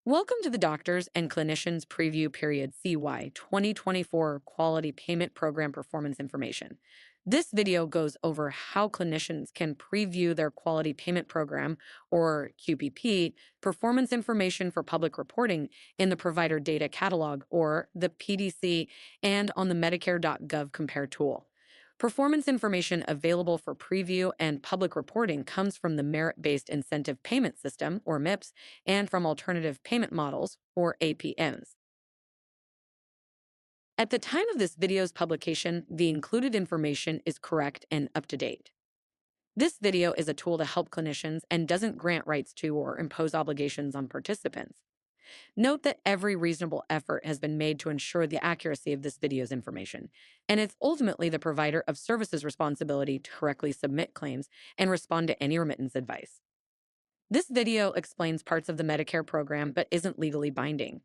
Welcome to the Doctors and Clinicians Preview Period CY 2024 Quality Payment Program Performance Information. This video goes over how clinicians can preview their Quality Payment Program, or QPP, performance information for public reporting in the Provider Data Catalog, or the PDC, and on the Medicare.gov Compare tool. Performance information available for preview and public reporting comes from the Merit Based Incentive Payment System, or MIPS, and from alternative payment models, or APMs. At the time of this video's publication, the included information is correct and up to date. This video is a tool to help clinicians and doesn't grant rights to or impose obligations on participants. Note that every reasonable effort has been made to ensure the accuracy of this video's information, and it's ultimately the provider of services' responsibility to correctly submit claims and respond to any remittance advice. This video explains parts of the Medicare program but isn't legally binding.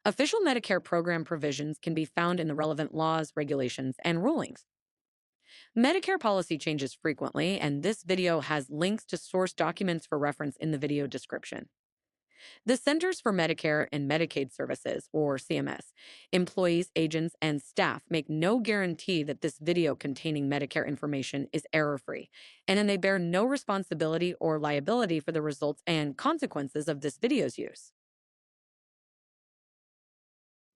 Official Medicare program provisions can be found in the relevant laws, regulations, and rulings. Medicare policy changes frequently, and this video has links to source documents for reference in the video description. The Centers for Medicare and Medicaid Services, or CMS, employees, agents, and staff make no guarantee that this video containing Medicare information is error-free, and then they bear no responsibility or liability for the results and consequences of this video's use.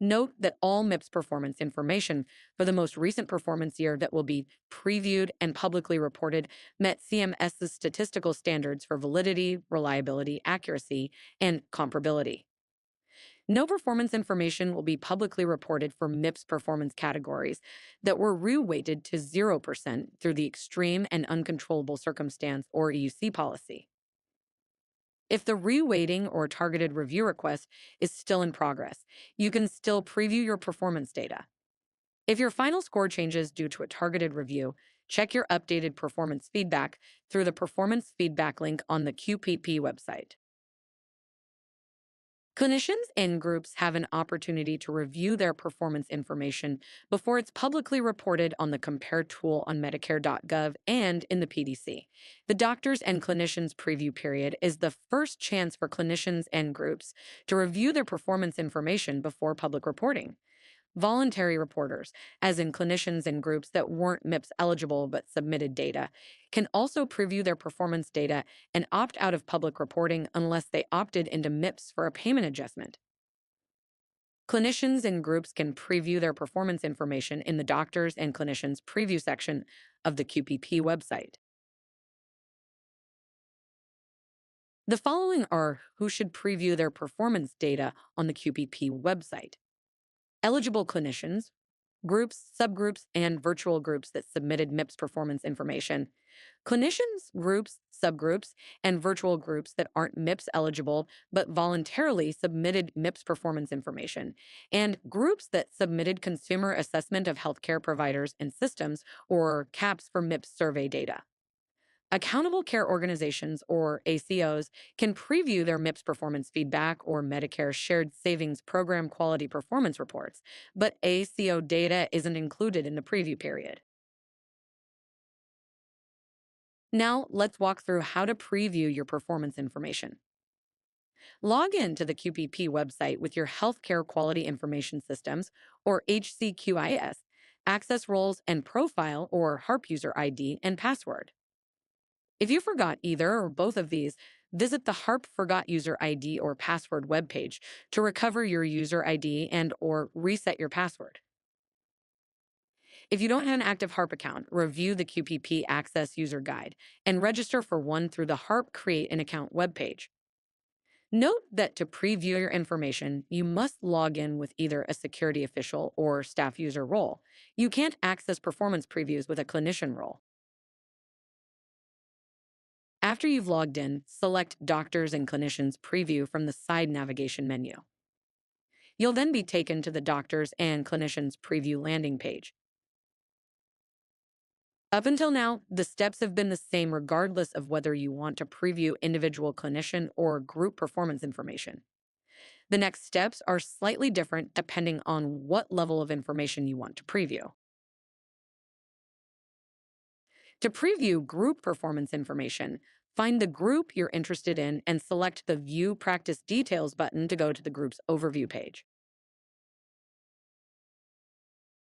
Note that all MIPS performance information for the most recent performance year that will be previewed and publicly reported met CMS's statistical standards for validity, reliability, accuracy, and comparability. No performance information will be publicly reported for MIPS performance categories that were re-weighted to 0% through the Extreme and Uncontrollable Circumstance, or EUC policy. If the re-weighting or targeted review request is still in progress, you can still preview your performance data. If your final score changes due to a targeted review, check your updated performance feedback through the performance feedback link on the QPP website. Clinicians and groups have an opportunity to review their performance information before it's publicly reported on the Compare tool on Medicare.gov and in the PDC. The Doctors and Clinicians Preview Period is the first chance for clinicians and groups to review their performance information before public reporting. Voluntary reporters, as in clinicians and groups that weren't MIPS eligible but submitted data, can also preview their performance data and opt out of public reporting unless they opted into MIPS for a payment adjustment. Clinicians and groups can preview their performance information in the Doctors and Clinicians Preview section of the QPP website. The following are who should preview their performance data on the QPP website: eligible clinicians, groups, subgroups, and virtual groups that submitted MIPS performance information, clinicians, groups, subgroups, and virtual groups that aren't MIPS eligible but voluntarily submitted MIPS performance information, and groups that submitted Consumer Assessment of Healthcare Providers and Systems, or CAPS, for MIPS survey data. Accountable care organizations, or ACOs, can preview their MIPS performance feedback or Medicare Shared Savings Program quality performance reports, but ACO data isn't included in the preview period. Now, let's walk through how to preview your performance information. Log in to the QPP website with your Healthcare Quality Information Systems, or HCQIS, access roles and profile, or HARP user ID and password. If you forgot either or both of these, visit the HARP Forgot User ID or Password webpage to recover your user ID and/or reset your password. If you don't have an active HARP account, review the QPP Access User Guide and register for one through the HARP Create an Account webpage. Note that to preview your information, you must log in with either a security official or staff user role. You can't access performance previews with a clinician role. After you've logged in, select Doctors and Clinicians Preview from the side navigation menu. You'll then be taken to the Doctors and Clinicians Preview landing page. Up until now, the steps have been the same regardless of whether you want to preview individual clinician or group performance information. The next steps are slightly different depending on what level of information you want to preview. To preview group performance information, Find the group you're interested in and select the View Practice Details button to go to the group's overview page.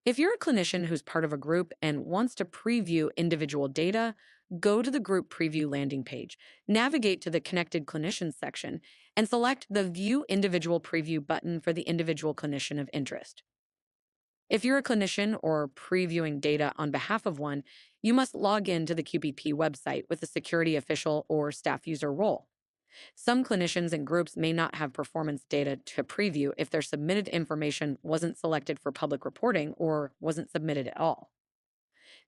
If you're a clinician who's part of a group and wants to preview individual data, go to the group preview landing page, navigate to the Connected Clinicians section, and select the View Individual Preview button for the individual clinician of interest. If you're a clinician or previewing data on behalf of one, you must log in to the QPP website with a security official or staff user role. Some clinicians and groups may not have performance data to preview if their submitted information wasn't selected for public reporting or wasn't submitted at all.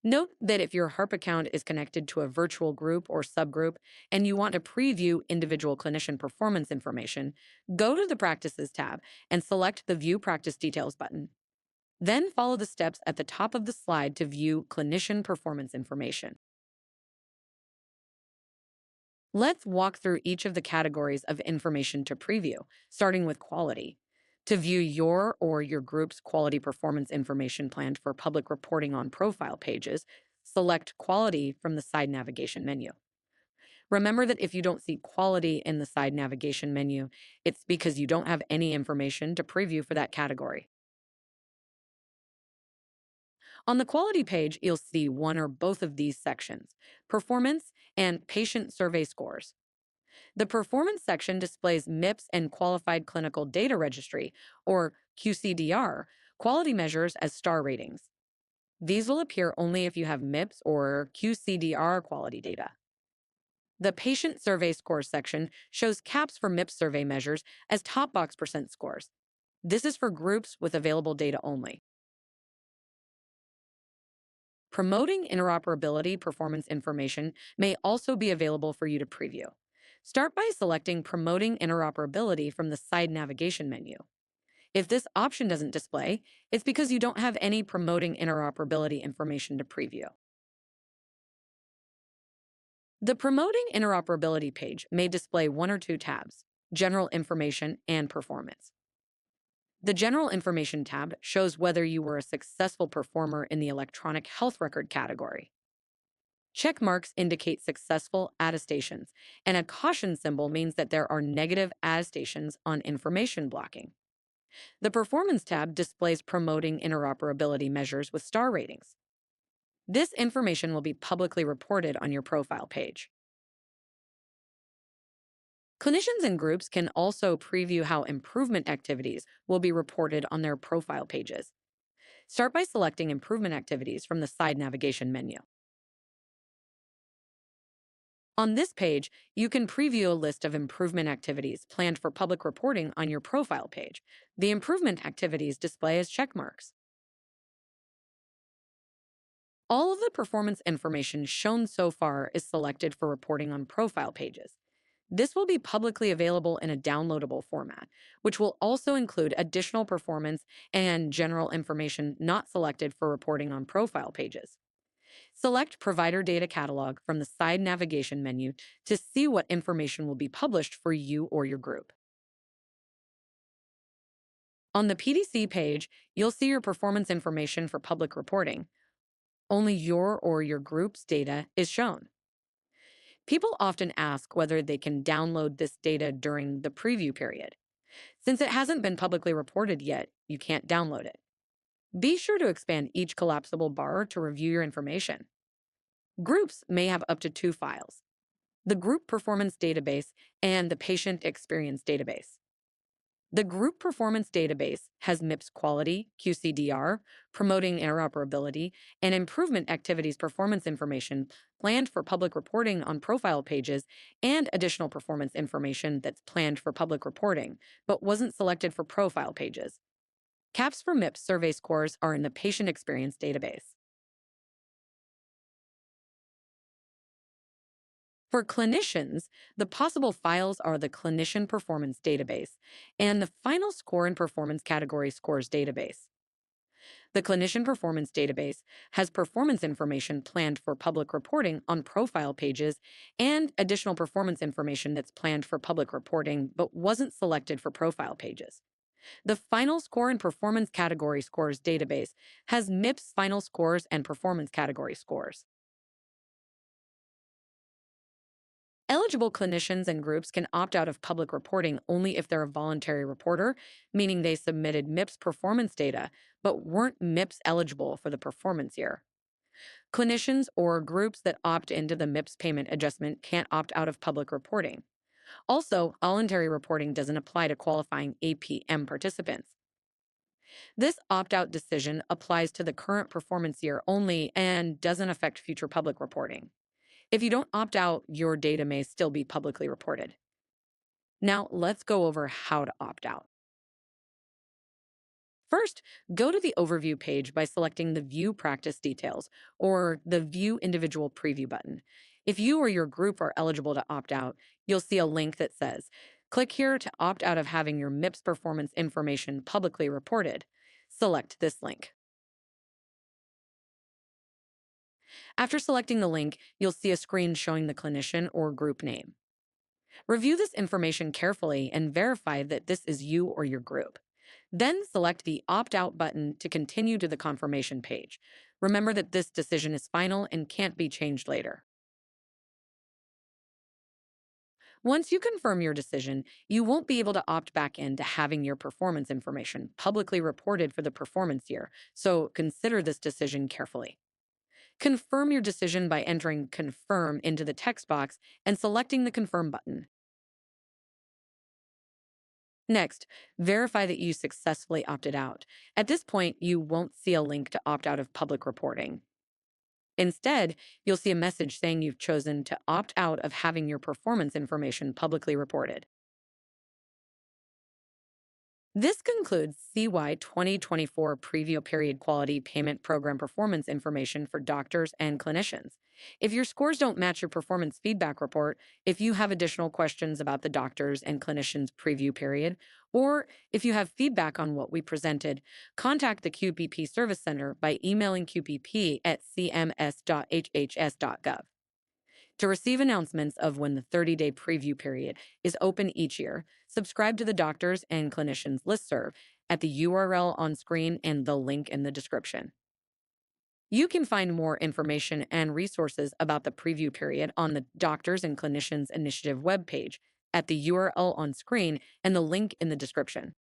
Note that if your HARP account is connected to a virtual group or subgroup and you want to preview individual clinician performance information, go to the Practices tab and select the View Practice Details button. Then follow the steps at the top of the slide to view clinician performance information. Let's walk through each of the categories of information to preview, starting with quality. To view your or your group's quality performance information planned for public reporting on profile pages, select Quality from the side navigation menu. Remember that if you don't see quality in the side navigation menu, it's because you don't have any information to preview for that category. On the quality page, you'll see one or both of these sections: performance and patient survey scores. The performance section displays MIPS and Qualified Clinical Data Registry, or QCDR, quality measures as star ratings. These will appear only if you have MIPS or QCDR quality data. The patient survey scores section shows caps for MIPS survey measures as top box percent scores. This is for groups with available data only. Promoting interoperability performance information may also be available for you to preview. Start by selecting Promoting Interoperability from the side navigation menu. If this option doesn't display, it's because you don't have any Promoting Interoperability information to preview. The Promoting Interoperability page may display one or two tabs: General Information and Performance. The General Information tab shows whether you were a successful performer in the electronic health record category. Check marks indicate successful attestations, and a caution symbol means that there are negative attestations on information blocking. The Performance tab displays promoting interoperability measures with star ratings. This information will be publicly reported on your profile page. Clinicians and groups can also preview how improvement activities will be reported on their profile pages. Start by selecting Improvement Activities from the side navigation menu. On this page, you can preview a list of improvement activities planned for public reporting on your profile page. The improvement activities display as check marks. All of the performance information shown so far is selected for reporting on profile pages. This will be publicly available in a downloadable format, which will also include additional performance and general information not selected for reporting on profile pages. Select Provider Data Catalog from the side navigation menu to see what information will be published for you or your group. On the PDC page, you'll see your performance information for public reporting. Only your or your group's data is shown. People often ask whether they can download this data during the preview period. Since it hasn't been publicly reported yet, you can't download it. Be sure to expand each collapsible bar to review your information. Groups may have up to two files: the Group Performance Database and the Patient Experience Database. The Group Performance Database has MIPS quality, QCDR, promoting interoperability, and improvement activities performance information planned for public reporting on profile pages, and additional performance information that's planned for public reporting, but wasn't selected for profile pages. Caps for MIPS survey scores are in the Patient Experience Database. For clinicians, the possible files are the Clinician Performance Database and the Final Score and Performance Category Scores Database. The Clinician Performance Database has performance information planned for public reporting on profile pages and additional performance information that's planned for public reporting but wasn't selected for profile pages. The Final Score and Performance Category Scores Database has MIPS final scores and performance category scores. Eligible clinicians and groups can opt out of public reporting only if they're a voluntary reporter, meaning they submitted MIPS performance data but weren't MIPS eligible for the performance year. Clinicians or groups that opt into the MIPS payment adjustment can't opt out of public reporting. Also, voluntary reporting doesn't apply to qualifying APM participants. This opt out decision applies to the current performance year only and doesn't affect future public reporting. If you don't opt out, your data may still be publicly reported. Now, let's go over how to opt out. First, go to the overview page by selecting the View Practice Details or the View Individual Preview button. If you or your group are eligible to opt out, you'll see a link that says, "Click here to opt out of having your MIPS performance information publicly reported." Select this link. After selecting the link, you'll see a screen showing the clinician or group name. Review this information carefully and verify that this is you or your group. Then select the Opt Out button to continue to the confirmation page. Remember that this decision is final and can't be changed later. Once you confirm your decision, you won't be able to opt back into having your performance information publicly reported for the performance year, so consider this decision carefully. Confirm your decision by entering Confirm into the text box and selecting the Confirm button. Next, verify that you successfully opted out. At this point, you won't see a link to opt out of public reporting. Instead, you'll see a message saying you've chosen to opt out of having your performance information publicly reported. This concludes CY 2024 Preview Period Quality Payment Program Performance Information for doctors and clinicians. If your scores don't match your performance feedback report, if you have additional questions about the doctors and clinicians preview period, or if you have feedback on what we presented, contact the QPP Service Center by emailing qpp@cms.hhs.gov. To receive announcements of when the 30-day preview period is open each year, subscribe to the Doctors and Clinicians listserv at the URL on screen and the link in the description. You can find more information and resources about the preview period on the Doctors and Clinicians Initiative webpage at the URL on screen and the link in the description.